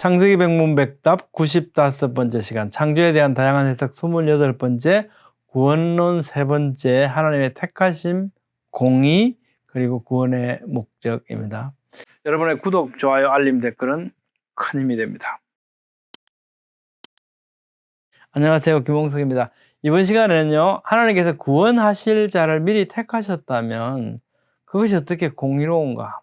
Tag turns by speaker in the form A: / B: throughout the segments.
A: 창세기 백문백답 95번째 시간, 창조에 대한 다양한 해석 28번째, 구원론 3번째, 하나님의 택하심, 공의, 그리고 구원의 목적입니다. 여러분의 구독, 좋아요, 알림, 댓글은 큰 힘이 됩니다. 안녕하세요, 김홍석입니다. 이번 시간에는요, 하나님께서 구원하실 자를 미리 택하셨다면 그것이 어떻게 공의로운가,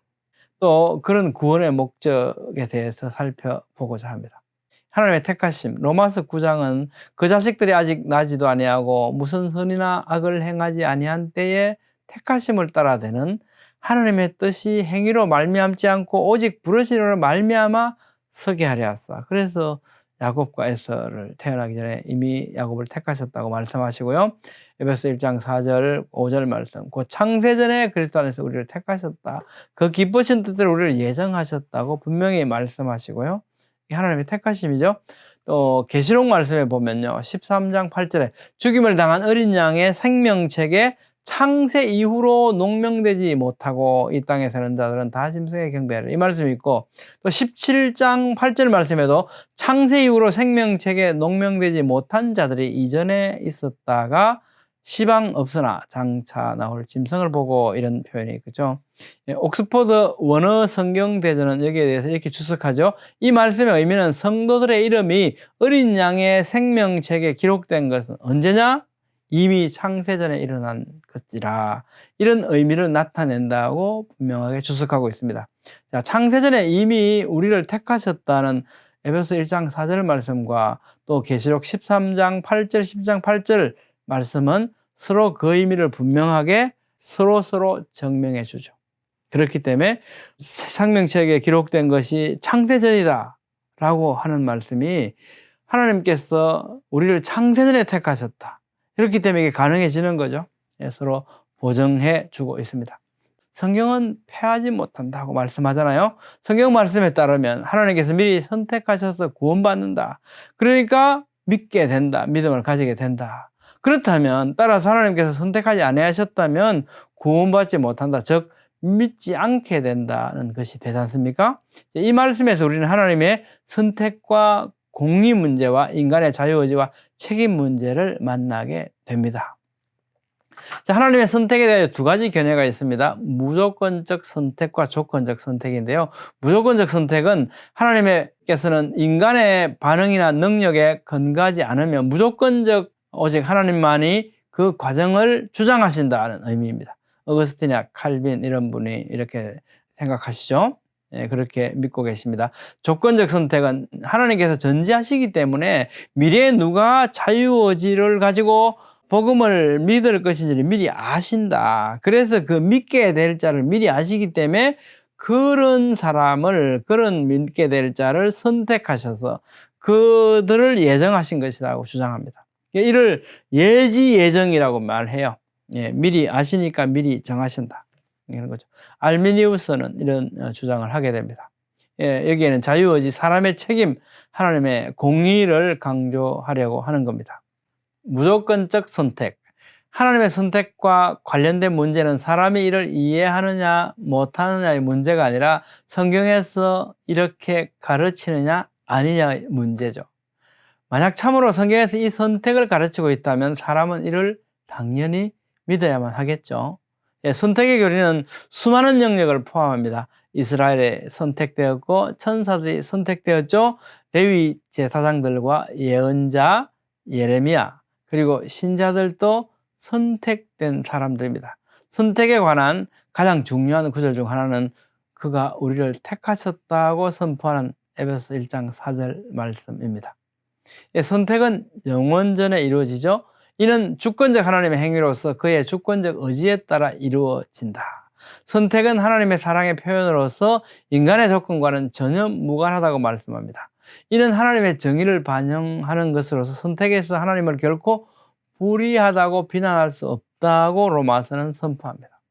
A: 또 그런 구원의 목적에 대해서 살펴보고자 합니다. 하나님의 택하심, 로마서 9장은 그 자식들이 아직 나지도 아니하고 무슨 선이나 악을 행하지 아니한 때에 택하심을 따라되는 하나님의 뜻이 행위로 말미암지 않고 오직 부르심으로 말미암아 서게 하려 하사. 그래서 야곱과 에서를 태어나기 전에 이미 야곱을 택하셨다고 말씀하시고요. 에베소 1장 4절 5절 말씀, 그 창세전에 그리스도 안에서 우리를 택하셨다, 그 기쁘신 뜻대로 우리를 예정하셨다고 분명히 말씀하시고요. 이 하나님의 택하심이죠. 또 계시록 말씀에 보면요, 13장 8절에 죽임을 당한 어린 양의 생명책에 창세 이후로 농명되지 못하고 이 땅에 사는 자들은 다 짐승에 경배하라, 이 말씀이 있고, 또 17장 8절 말씀에도 창세 이후로 생명책에 농명되지 못한 자들이 이전에 있었다가 시방 없으나 장차 나올 짐승을 보고, 이런 표현이 있죠. 옥스퍼드 원어 성경 대전은 여기에 대해서 이렇게 주석하죠. 이 말씀의 의미는 성도들의 이름이 어린 양의 생명책에 기록된 것은 언제냐? 이미 창세전에 일어난 것이라, 이런 의미를 나타낸다고 분명하게 주석하고 있습니다. 자, 창세전에 이미 우리를 택하셨다는 에베소 1장 4절 말씀과 또 계시록 13장 8절 10장 8절 말씀은 서로 그 의미를 분명하게 서로 증명해 주죠. 그렇기 때문에 생명책에 기록된 것이 창세전이다 라고 하는 말씀이 하나님께서 우리를 창세전에 택하셨다, 그렇기 때문에 이게 가능해지는 거죠. 서로 보증해 주고 있습니다. 성경은 패하지 못한다고 말씀하잖아요. 성경 말씀에 따르면 하나님께서 미리 선택하셔서 구원받는다, 그러니까 믿게 된다, 믿음을 가지게 된다. 그렇다면 따라서 하나님께서 선택하지 아니하셨다면 구원받지 못한다, 즉 믿지 않게 된다는 것이 되지 않습니까? 이 말씀에서 우리는 하나님의 선택과 공의 문제와 인간의 자유의지와 책임 문제를 만나게 됩니다. 자, 하나님의 선택에 대해 두 가지 견해가 있습니다. 무조건적 선택과 조건적 선택인데요. 무조건적 선택은 하나님께서는 인간의 반응이나 능력에 근거하지 않으면 무조건적 오직 하나님만이 그 과정을 주장하신다는 의미입니다. 어거스틴이나 칼빈 이런 분이 이렇게 생각하시죠. 그렇게 믿고 계십니다. 조건적 선택은 하나님께서 전지하시기 때문에 미래에 누가 자유의지를 가지고 복음을 믿을 것인지를 미리 아신다. 그래서 그 믿게 될 자를 미리 아시기 때문에 그런 사람을, 그런 믿게 될 자를 선택하셔서 그들을 예정하신 것이라고 주장합니다. 이를 예지 예정이라고 말해요. 미리 아시니까 미리 정하신다, 이런 거죠. 알미니우스는 이런 주장을 하게 됩니다. 여기에는 자유의지, 사람의 책임, 하나님의 공의를 강조하려고 하는 겁니다. 무조건적 선택, 하나님의 선택과 관련된 문제는 사람이 이를 이해하느냐 못하느냐의 문제가 아니라 성경에서 이렇게 가르치느냐 아니냐의 문제죠. 만약 참으로 성경에서 이 선택을 가르치고 있다면 사람은 이를 당연히 믿어야만 하겠죠. 선택의 교리는 수많은 영역을 포함합니다. 이스라엘에 선택되었고 천사들이 선택되었죠. 레위 제사장들과 예언자 예레미야, 그리고 신자들도 선택된 사람들입니다. 선택에 관한 가장 중요한 구절 중 하나는 그가 우리를 택하셨다고 선포하는 에베소 1장 4절 말씀입니다. 선택은 영원전에 이루어지죠. 이는 주권적 하나님의 행위로서 그의 주권적 의지에 따라 이루어진다. 선택은 하나님의 사랑의 표현으로서 인간의 조건과는 전혀 무관하다고 말씀합니다. 이는 하나님의 정의를 반영하는 것으로서 선택에서 하나님을 결코 불의하다고 비난할 수 없다고 로마서는 선포합니다.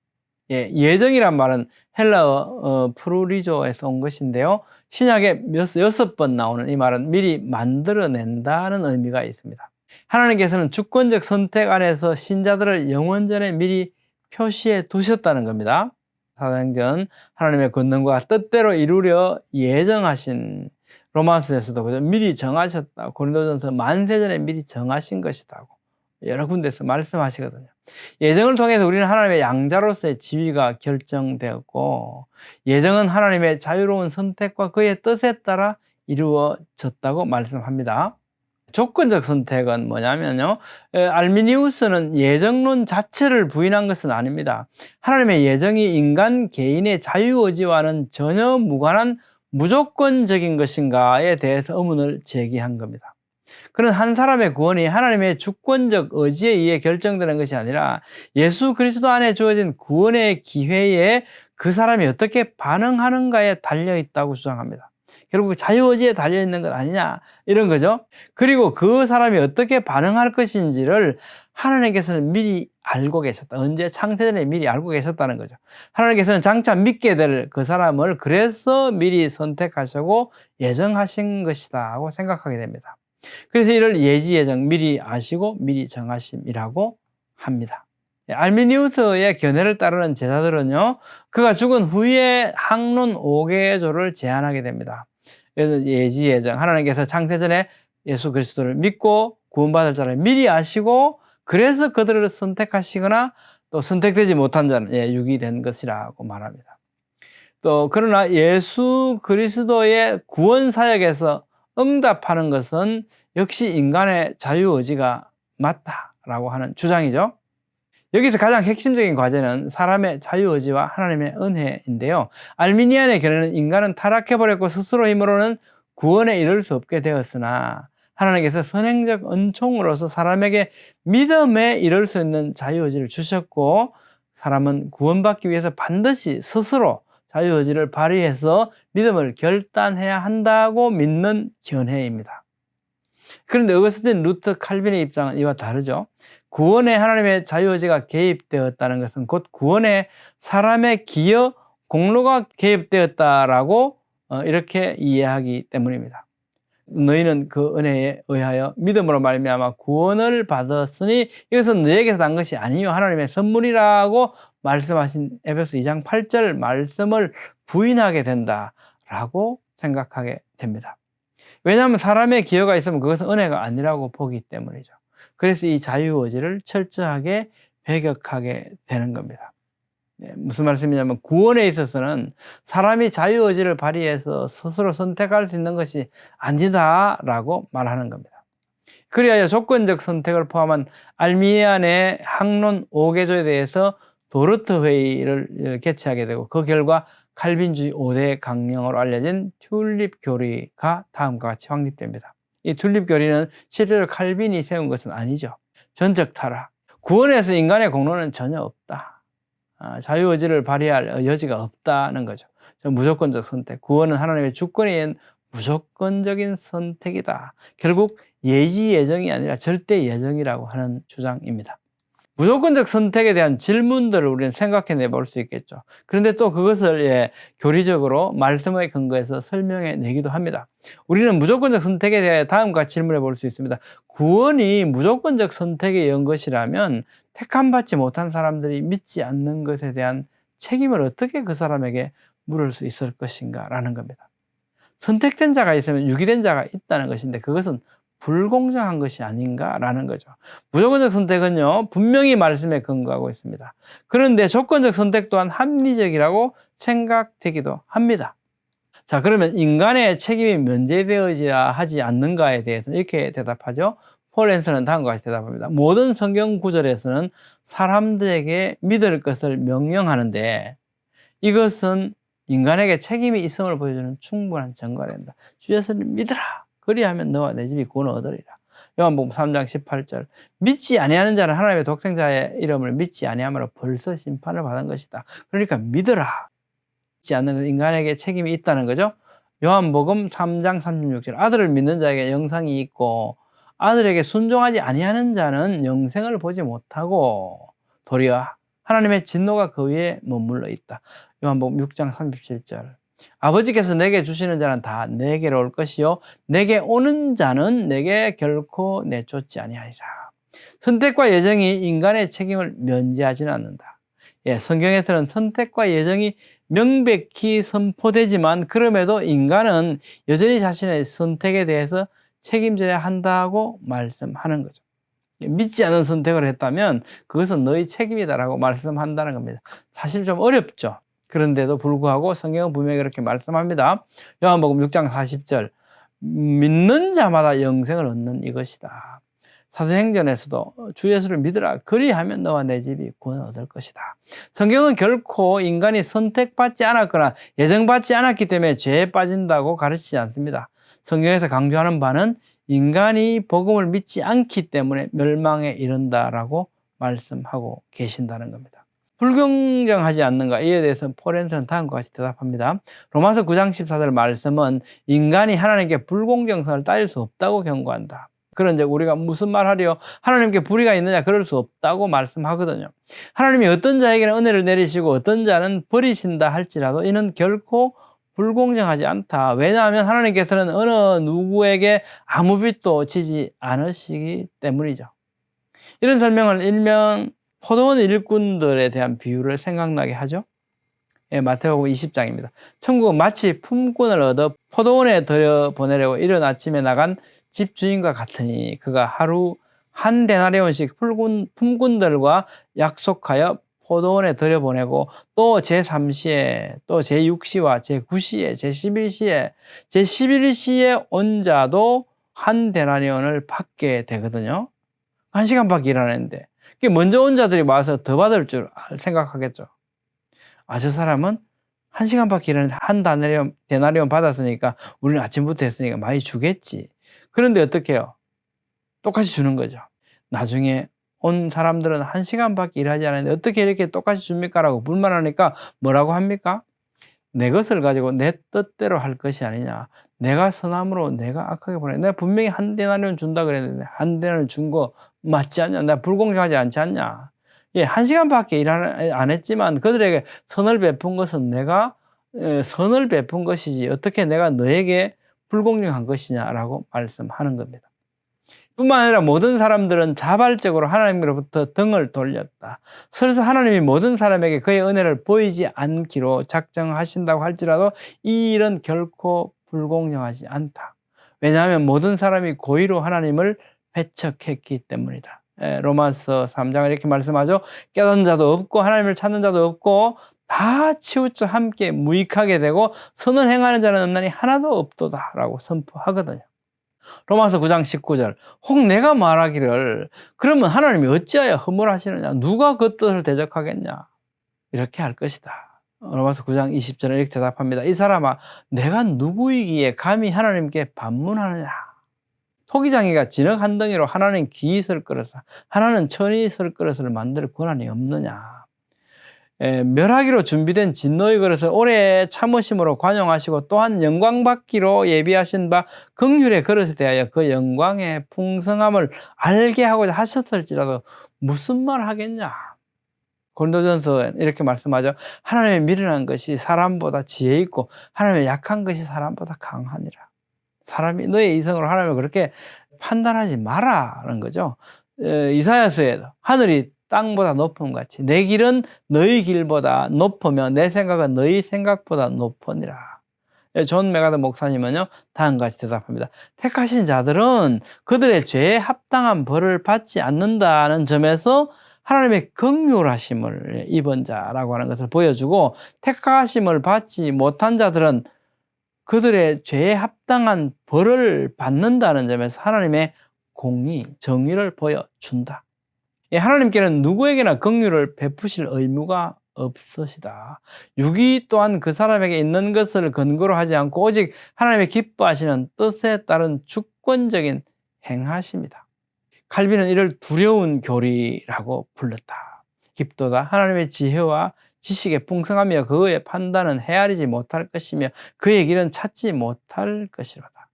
A: 예정이란 말은 헬라어 프루리조에서 온 것인데요. 신약에 6번 나오는 이 말은 미리 만들어낸다는 의미가 있습니다. 하나님께서는 주권적 선택 안에서 신자들을 영원전에 미리 표시해 두셨다는 겁니다. 사도행전 하나님의 권능과 뜻대로 이루려 예정하신 로마서에서도 그죠? 미리 정하셨다. 고린도전서 만세전에 미리 정하신 것이다고 여러 군데서 말씀하시거든요. 예정을 통해서 우리는 하나님의 양자로서의 지위가 결정되었고, 예정은 하나님의 자유로운 선택과 그의 뜻에 따라 이루어졌다고 말씀합니다. 조건적 선택은 뭐냐면요, 알미니우스는 예정론 자체를 부인한 것은 아닙니다. 하나님의 예정이 인간 개인의 자유의지와는 전혀 무관한 무조건적인 것인가에 대해서 의문을 제기한 겁니다. 그런 한 사람의 구원이 하나님의 주권적 의지에 의해 결정되는 것이 아니라 예수 그리스도 안에 주어진 구원의 기회에 그 사람이 어떻게 반응하는가에 달려있다고 주장합니다. 결국 자유의지에 달려있는 것 아니냐 이런 거죠. 그리고 그 사람이 어떻게 반응할 것인지를 하나님께서는 미리 알고 계셨다. 언제? 창세전에 미리 알고 계셨다는 거죠. 하나님께서는 장차 믿게 될 그 사람을 그래서 미리 선택하시고 예정하신 것이다 하고 생각하게 됩니다. 그래서 이를 예지 예정, 미리 아시고 미리 정하심이라고 합니다. 알미니우스의 견해를 따르는 제자들은요, 그가 죽은 후에 항론 5개조를 제안하게 됩니다. 그래서 예지 예정, 하나님께서 창세전에 예수 그리스도를 믿고 구원받을 자를 미리 아시고 그래서 그들을 선택하시거나 또 선택되지 못한 자는 유기된 것이라고 말합니다. 또 그러나 예수 그리스도의 구원 사역에서 응답하는 것은 역시 인간의 자유의지가 맞다라고 하는 주장이죠. 여기서 가장 핵심적인 과제는 사람의 자유의지와 하나님의 은혜인데요. 알미니안의 견해는 인간은 타락해버렸고 스스로 힘으로는 구원에 이를 수 없게 되었으나 하나님께서 선행적 은총으로서 사람에게 믿음에 이를 수 있는 자유의지를 주셨고, 사람은 구원받기 위해서 반드시 스스로 자유의지를 발휘해서 믿음을 결단해야 한다고 믿는 견해입니다. 그런데 어거스틴, 루터, 칼빈의 입장은 이와 다르죠. 구원에 하나님의 자유의지가 개입되었다는 것은 곧 구원에 사람의 기여, 공로가 개입되었다라고 이렇게 이해하기 때문입니다. 너희는 그 은혜에 의하여 믿음으로 말미암아 구원을 받았으니 이것은 너에게서 난 것이 아니요 하나님의 선물이라고 말씀하신 에베소 2장 8절 말씀을 부인하게 된다라고 생각하게 됩니다. 왜냐하면 사람의 기여가 있으면 그것은 은혜가 아니라고 보기 때문이죠. 그래서 이 자유의지를 철저하게 배격하게 되는 겁니다. 무슨 말씀이냐면 구원에 있어서는 사람이 자유의지를 발휘해서 스스로 선택할 수 있는 것이 아니다라고 말하는 겁니다. 그리하여 조건적 선택을 포함한 알미니안의 항론 5개조에 대해서 도르트 회의를 개최하게 되고, 그 결과 칼빈주의 5대 강령으로 알려진 튤립 교리가 다음과 같이 확립됩니다. 이 튤립 교리는 실제로 칼빈이 세운 것은 아니죠. 전적 타락. 구원에서 인간의 공로는 전혀 없다. 자유의지를 발휘할 여지가 없다는 거죠. 무조건적 선택. 구원은 하나님의 주권에 의한 무조건적인 선택이다. 결국 예지 예정이 아니라 절대 예정이라고 하는 주장입니다. 무조건적 선택에 대한 질문들을 우리는 생각해 볼 수 있겠죠. 그런데 또 그것을 교리적으로 말씀의 근거에서 설명해 내기도 합니다. 우리는 무조건적 선택에 대해 다음과 같이 질문해 볼 수 있습니다. 구원이 무조건적 선택에 의한 것이라면 택함받지 못한 사람들이 믿지 않는 것에 대한 책임을 어떻게 그 사람에게 물을 수 있을 것인가 라는 겁니다. 선택된 자가 있으면 유기된 자가 있다는 것인데 그것은 불공정한 것이 아닌가라는 거죠. 무조건적 선택은요, 분명히 말씀에 근거하고 있습니다. 그런데 조건적 선택 또한 합리적이라고 생각되기도 합니다. 자, 그러면 인간의 책임이 면제되어야 하지 않는가에 대해서는 이렇게 대답하죠. 폴 앤서는 다음과 같이 대답합니다. 모든 성경 구절에서는 사람들에게 믿을 것을 명령하는데 이것은 인간에게 책임이 있음을 보여주는 충분한 증거가 된다. 주 예수를 믿으라. 그리하면 너와 내 집이 구원을 얻으리라. 요한복음 3장 18절. 믿지 아니하는 자는 하나님의 독생자의 이름을 믿지 아니함으로 벌써 심판을 받은 것이다. 그러니까 믿으라. 믿지 않는 것은 인간에게 책임이 있다는 거죠. 요한복음 3장 36절. 아들을 믿는 자에게 영생이 있고 아들에게 순종하지 아니하는 자는 영생을 보지 못하고 도리어 하나님의 진노가 그 위에 머물러 있다. 요한복음 6장 37절. 아버지께서 내게 주시는 자는 다 내게로 올 것이요 내게 오는 자는 내게 결코 내쫓지 아니하리라. 선택과 예정이 인간의 책임을 면제하지는 않는다. 성경에서는 선택과 예정이 명백히 선포되지만 그럼에도 인간은 여전히 자신의 선택에 대해서 책임져야 한다고 말씀하는 거죠. 믿지 않은 선택을 했다면 그것은 너희 책임이다라고 말씀한다는 겁니다. 사실 좀 어렵죠. 그런데도 불구하고 성경은 분명히 그렇게 말씀합니다. 요한복음 6장 40절 믿는 자마다 영생을 얻는 이것이다. 사도행전에서도 주 예수를 믿으라 그리하면 너와 내 집이 구원을 얻을 것이다. 성경은 결코 인간이 선택받지 않았거나 예정받지 않았기 때문에 죄에 빠진다고 가르치지 않습니다. 성경에서 강조하는 바는 인간이 복음을 믿지 않기 때문에 멸망에 이른다라고 말씀하고 계신다는 겁니다. 불공정하지 않는가? 이에 대해서 포렌스는 다음과 같이 대답합니다. 로마서 9장 14절 말씀은 인간이 하나님께 불공정성을 따질 수 없다고 경고한다. 그런즉 우리가 무슨 말 하리요? 하나님께 불의가 있느냐? 그럴 수 없다고 말씀하거든요. 하나님이 어떤 자에게는 은혜를 내리시고 어떤 자는 버리신다 할지라도 이는 결코 불공정하지 않다. 왜냐하면 하나님께서는 어느 누구에게 아무 빚도 지지 않으시기 때문이죠. 이런 설명을 일명 포도원 일꾼들에 대한 비유를 생각나게 하죠. 예, 마태복음 20장입니다. 천국은 마치 품꾼을 얻어 포도원에 들여보내려고 이른 아침에 나간 집주인과 같으니 그가 하루 한 데나리온씩 품꾼들과 약속하여 포도원에 들여보내고 또 제3시에 또 제6시와 제9시에 제11시에 제11시에 온 자도 한 데나리온을 받게 되거든요. 1시간밖에 일하는데 먼저 온 자들이 와서 더 받을 줄 생각하겠죠. 저 사람은 1시간밖에 일하는데 한 데나리온 받았으니까 우리는 아침부터 했으니까 많이 주겠지. 그런데 어떻게 해요? 똑같이 주는 거죠. 나중에 온 사람들은 1시간밖에 일하지 않았는데 어떻게 이렇게 똑같이 줍니까? 라고 불만하니까 뭐라고 합니까? 내 것을 가지고 내 뜻대로 할 것이 아니냐. 내가 선함으로 내가 악하게 보내. 내가 분명히 한 데나리온 준다 그랬는데 한 데나리온 준 거 맞지 않냐? 내가 불공정하지 않지 않냐? 예, 1시간밖에 일 안 했지만 그들에게 선을 베푼 것은 내가 선을 베푼 것이지 어떻게 내가 너에게 불공정한 것이냐라고 말씀하는 겁니다. 뿐만 아니라 모든 사람들은 자발적으로 하나님으로부터 등을 돌렸다. 설사 하나님이 모든 사람에게 그의 은혜를 보이지 않기로 작정하신다고 할지라도 이 일은 결코 불공정하지 않다. 왜냐하면 모든 사람이 고의로 하나님을 배척했기 때문이다. 로마서 3장은 이렇게 말씀하죠. 깨닫는 자도 없고 하나님을 찾는 자도 없고 다 치우쳐 함께 무익하게 되고 선을 행하는 자는 없나니 하나도 없도다 라고 선포하거든요. 로마서 9장 19절 혹 내가 말하기를 그러면 하나님이 어찌하여 허물하시느냐? 누가 그 뜻을 대적하겠냐? 이렇게 할 것이다. 로마서 9장 20절에 이렇게 대답합니다. 이 사람아 내가 누구이기에 감히 하나님께 반문하느냐? 토기장이가 진흙 한 덩이로 하나는 귀히 설 그릇을 하나는 천히 설 그릇을 만들 권한이 없느냐? 멸하기로 준비된 진노의 그릇을 오래 참으심으로 관용하시고 또한 영광받기로 예비하신 바 긍휼의 그릇에 대하여 그 영광의 풍성함을 알게 하고자 하셨을지라도 무슨 말 하겠냐? 고린도전서 이렇게 말씀하죠. 하나님의 미련한 것이 사람보다 지혜 있고 하나님의 약한 것이 사람보다 강하니라. 사람이 너의 이성으로 하나님을 그렇게 판단하지 마라는 거죠. 이사야서에도 하늘이 땅보다 높음 같이 내 길은 너희 길보다 높으며 내 생각은 너희 생각보다 높으니라. 존 메가더 목사님은요 다음과 같이 대답합니다. 택하신 자들은 그들의 죄에 합당한 벌을 받지 않는다는 점에서 하나님의 긍휼하심을 입은 자라고 하는 것을 보여주고 택하심을 받지 못한 자들은 그들의 죄에 합당한 벌을 받는다는 점에서 하나님의 공의, 정의를 보여준다. 하나님께는 누구에게나 긍휼을 베푸실 의무가 없으시다. 육이 또한 그 사람에게 있는 것을 근거로 하지 않고 오직 하나님의 기뻐하시는 뜻에 따른 주권적인 행하십니다. 칼빈은 이를 두려운 교리라고 불렀다. 깊도다 하나님의 지혜와 지식의 풍성하며 그의 판단은 헤아리지 못할 것이며 그의 길은 찾지 못할 것이로다.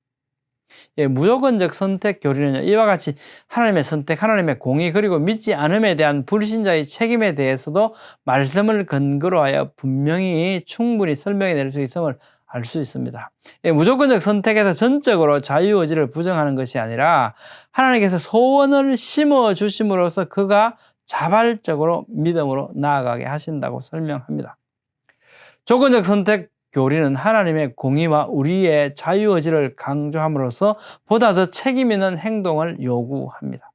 A: 무조건적 선택 교리는 이와 같이 하나님의 선택, 하나님의 공의 그리고 믿지 않음에 대한 불신자의 책임에 대해서도 말씀을 근거로 하여 분명히 충분히 설명해 낼 수 있음을 알 수 있습니다. 무조건적 선택에서 전적으로 자유의지를 부정하는 것이 아니라 하나님께서 소원을 심어주심으로써 그가 자발적으로 믿음으로 나아가게 하신다고 설명합니다. 조건적 선택 교리는 하나님의 공의와 우리의 자유의지를 강조함으로써 보다 더 책임 있는 행동을 요구합니다.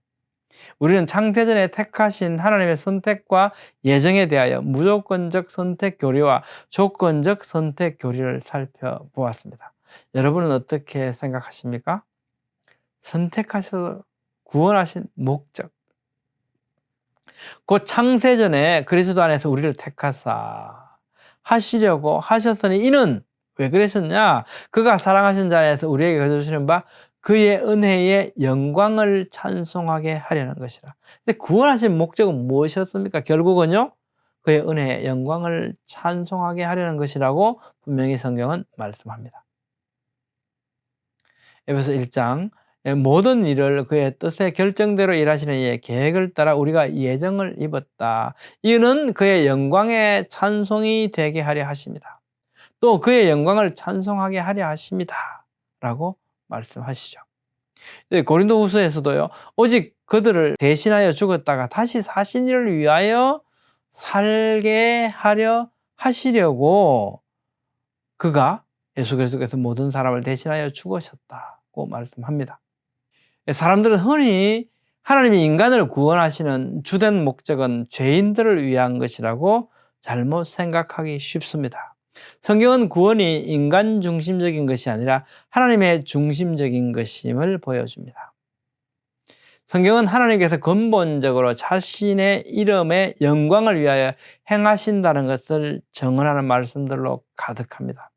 A: 우리는 창세전에 택하신 하나님의 선택과 예정에 대하여 무조건적 선택 교리와 조건적 선택 교리를 살펴보았습니다. 여러분은 어떻게 생각하십니까? 선택하셔서 구원하신 목적, 곧 창세전에 그리스도 안에서 우리를 택하사 하시려고 하셨으니 이는 왜 그러셨냐? 그가 사랑하신 자 안에서 우리에게 거저주시는 바 그의 은혜의 영광을 찬송하게 하려는 것이라. 근데 구원하신 목적은 무엇이었습니까? 결국은요, 그의 은혜의 영광을 찬송하게 하려는 것이라고 분명히 성경은 말씀합니다. 에베소 1장 모든 일을 그의 뜻의 결정대로 일하시는 이의 계획을 따라 우리가 예정을 입었다. 이는 그의 영광의 찬송이 되게 하려 하십니다. 또 그의 영광을 찬송하게 하려 하십니다. 라고 말씀하시죠. 고린도후서에서도요. 오직 그들을 대신하여 죽었다가 다시 사신 이를 위하여 살게 하려 하시려고 그가 예수 그리스도께서 모든 사람을 대신하여 죽으셨다고 말씀합니다. 사람들은 흔히 하나님이 인간을 구원하시는 주된 목적은 죄인들을 위한 것이라고 잘못 생각하기 쉽습니다. 성경은 구원이 인간 중심적인 것이 아니라 하나님의 중심적인 것임을 보여줍니다. 성경은 하나님께서 근본적으로 자신의 이름의 영광을 위하여 행하신다는 것을 정언하는 말씀들로 가득합니다.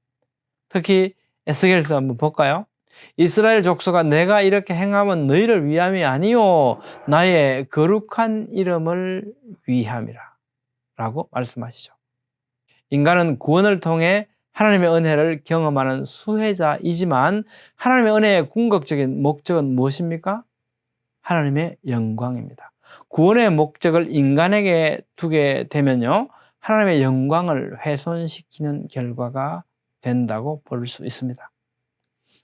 A: 특히 에스겔서 한번 볼까요? 이스라엘 족속아 내가 이렇게 행함은 너희를 위함이 아니요 나의 거룩한 이름을 위함이라 라고 말씀하시죠. 인간은 구원을 통해 하나님의 은혜를 경험하는 수혜자이지만 하나님의 은혜의 궁극적인 목적은 무엇입니까? 하나님의 영광입니다. 구원의 목적을 인간에게 두게 되면요, 하나님의 영광을 훼손시키는 결과가 된다고 볼 수 있습니다.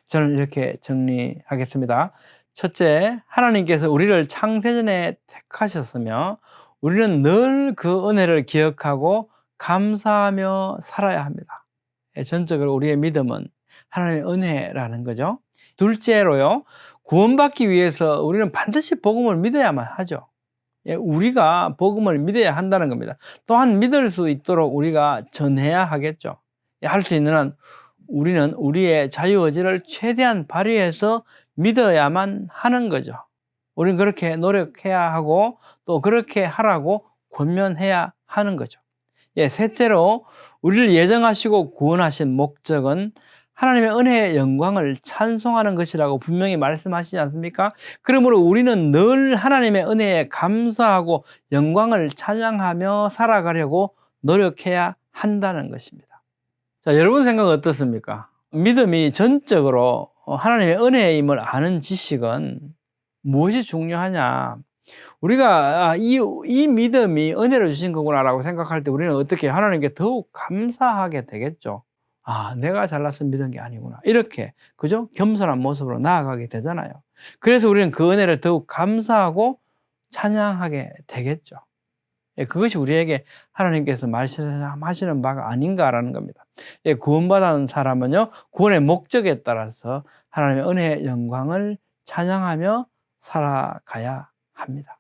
A: 저는 이렇게 정리하겠습니다. 첫째, 하나님께서 우리를 창세전에 택하셨으며 우리는 늘 그 은혜를 기억하고 감사하며 살아야 합니다. 전적으로 우리의 믿음은 하나님의 은혜라는 거죠. 둘째로요, 구원받기 위해서 우리는 반드시 복음을 믿어야만 하죠. 우리가 복음을 믿어야 한다는 겁니다. 또한 믿을 수 있도록 우리가 전해야 하겠죠. 할 수 있는 한 우리는 우리의 자유의지를 최대한 발휘해서 믿어야만 하는 거죠. 우리는 그렇게 노력해야 하고 또 그렇게 하라고 권면해야 하는 거죠. 셋째로 우리를 예정하시고 구원하신 목적은 하나님의 은혜의 영광을 찬송하는 것이라고 분명히 말씀하시지 않습니까? 그러므로 우리는 늘 하나님의 은혜에 감사하고 영광을 찬양하며 살아가려고 노력해야 한다는 것입니다. 자, 여러분 생각은 어떻습니까? 믿음이 전적으로 하나님의 은혜임을 아는 지식은 무엇이 중요하냐? 우리가 이 믿음이 은혜를 주신 거구나라고 생각할 때 우리는 어떻게 하나님께 더욱 감사하게 되겠죠. 내가 잘나서 믿은 게 아니구나. 이렇게, 그죠? 겸손한 모습으로 나아가게 되잖아요. 그래서 우리는 그 은혜를 더욱 감사하고 찬양하게 되겠죠. 그것이 우리에게 하나님께서 말씀하시는 바가 아닌가라는 겁니다. 구원받은 사람은요, 구원의 목적에 따라서 하나님의 은혜의 영광을 찬양하며 살아가야 합니다.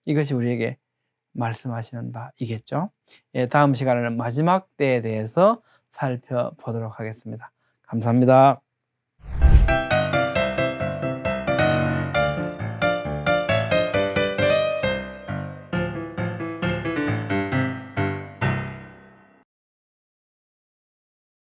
A: 이것이 우리에게 말씀하시는 바이겠죠. 다음 시간에는 마지막 때에 대해서 살펴보도록 하겠습니다. 감사합니다.